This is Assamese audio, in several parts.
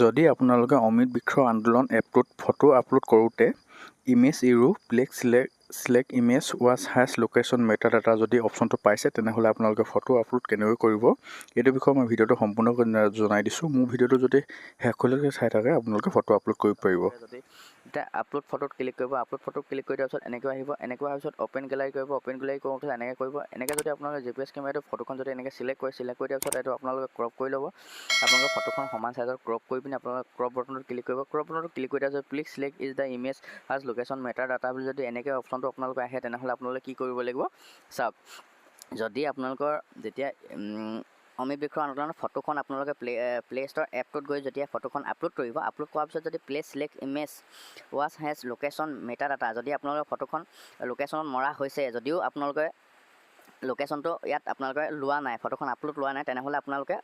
যদি আপোনালোকে অমৃত বৃক্ষ আন্দোলন এপটোত ফটো আপলোড কৰোঁতে ইমেজ ইৰো select image was has location metadata যদি অপশ্যনটো পাইছে তেনেহ'লে আপোনালোকে ফটো আপলোড কেনেকৈ কৰিব এইটো বিষয়ে মই ভিডিঅ'টো সম্পূৰ্ণকৈ জনাই দিছোঁ। মোৰ ভিডিঅ'টো যদি শেষলৈকে চাই থাকে আপোনালোকে ফটো আপলোড কৰিব পাৰিব। যদি এতিয়া আপলোড ফটোত ক্লিক কৰিব, আপলোড ফটোত ক্লিক কৰি দিয়াৰ পিছত এনেকৈ আহিব, এনেকৈ অহাৰ পিছত অপেন গেলাৰী কৰিব, অপেন গেলাৰী কৰাৰ পিছত এনেকৈ কৰিব। এনেকৈ যদি আপোনালোকে GPS কেমেৰাটো ফটোখন যদি এনেকৈ চিলেক্ট কৰি দিয়াৰ পিছত এইটো আপোনালোকে ক্ৰপ কৰি ল'ব। আপোনালোকে ফটোখন সমান চাইজৰ ক্ৰপ কৰি পিনি আপোনালোকে ক্ৰপ বটনত ক্লিক কৰিব। ক্ৰপ বটনত ক্লিক কৰি দিয়াৰ পিছত please select is the image আজ লোকেশ্যন মেটাৰ ডাটা বুলি যদি এনেকৈ অপশ্যনটো আপোনালোকে আহে তেনেহ'লে আপোনালোকে কি কৰিব লাগিব চাওক। যদি আপোনালোকৰ যেতিয়া অমৃত বৃক্ষ আন্দোলনৰ ফটোখন আপোনালোকে প্লে ষ্ট'ৰ এপটোত গৈ যেতিয়া ফটোখন আপলোড কৰিব, আপলোড কৰাৰ পিছত যদি place select image was has location meta data যদি আপোনালোকৰ ফটোখন লোকেশ্যনত মৰা হৈছে যদিও আপোনালোকে লোকেশ্যনটো ইয়াত আপোনালোকে লোৱা নাই, ফটোখন আপলোড লোৱা নাই, তেনেহ'লে আপোনালোকে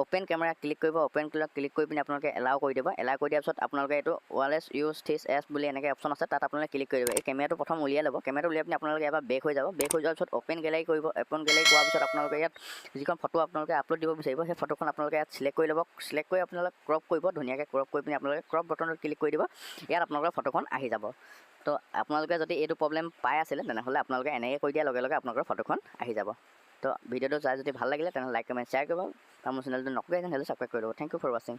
অ'পেন কেমেৰা ক্লিক কৰিব। অ'পেন ক্লিক কৰি পিনি আপোনালোকে এলাউ কৰি দিব। এলাউ কৰি দিয়াৰ পিছত আপোনালোকে এইটো ৱালেছ ইউজ থিছ এছ বুলি এনেকৈ অপশ্যন আছে, তাত আপোনালোকে ক্লিক কৰি দিব। এই কেমেৰাটো প্ৰথম উলিয়াই ল'ব। কেমেৰাটো উলিয়াই পিনি আপোনালোকে এবাৰ বেক হৈ যাব। বেক হৈ যোৱাৰ পিছত অ'পেন গেলাৰী কৰিব। অ'পেন গেলাৰী কৰাৰ পিছত আপোনালোকে ইয়াত যিখন ফটো আপোনালোকে আপলোড দিব বিচাৰিব সেই ফটোখন আপোনালোকে ইয়াত চিলেক্ট কৰি ল'ব। চিলেক্ট কৰি আপোনালোকে ক্ৰপ কৰিব, ধুনীয়াকৈ ক্ৰপ কৰি পিনি আপোনালোকে ক্ৰপ বটনত ক্লিক কৰি দিব। ইয়াত আপোনালোকৰ ফটোখন আহি যাব। তো আপোনালোকে যদি এইটো প্ৰব্লেম পাই আছিলে তেনেহ'লে আপোনালোকে এনেকৈ কৰি দিয়াৰ লগে লগে আপোনালোকৰ ফটোখন আহি যাব। তো ভিডিঅ'টো চাই যদি ভাল লাগিলে তেনেহ'লে লাইক কমেণ্ট শ্বেয়াৰ কৰিব আৰু মোৰ চেনেলটো নকৰিলে তেনেহ'লে ছাবস্ক্ৰাইব কৰি দিব। থেংক ইউ ফৰ ৱাচিং।